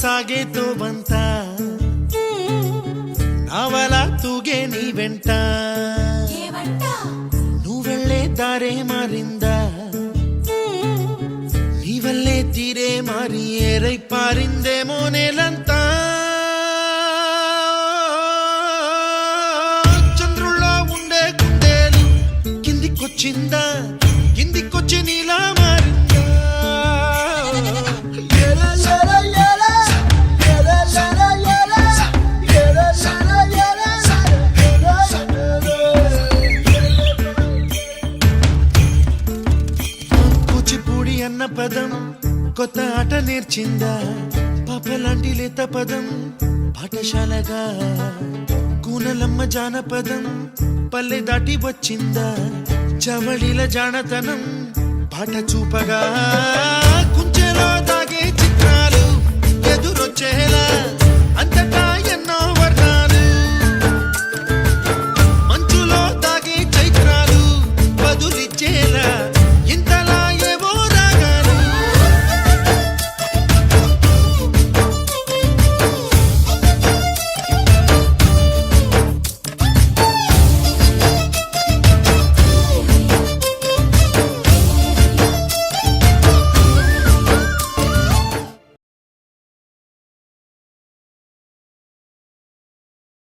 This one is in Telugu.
సాగేతో బంత నావల తూగే నీ వెంట నువ్వెళ్ళే దారే మారిందా నీ వల్లే తీరే మారి ఏరై పారిందేమో నేలంతా చంద్రుల్లో ఉండే గుండెలు కిందికొచ్చిందా కిందికొచ్చి నీలా మారిందా కూచిపూడి అన్న పదం కొత్త ఆట నేర్చిందా పాపలాంటి లేత పదం పాఠశాలగా కూనలమ్మ జానపదం పల్లె దాటి వచ్చిందా చవళిల జానతనం పాట చూపగా కుంచెలో దాగే చిత్రాలు ఎదురొచ్చేలా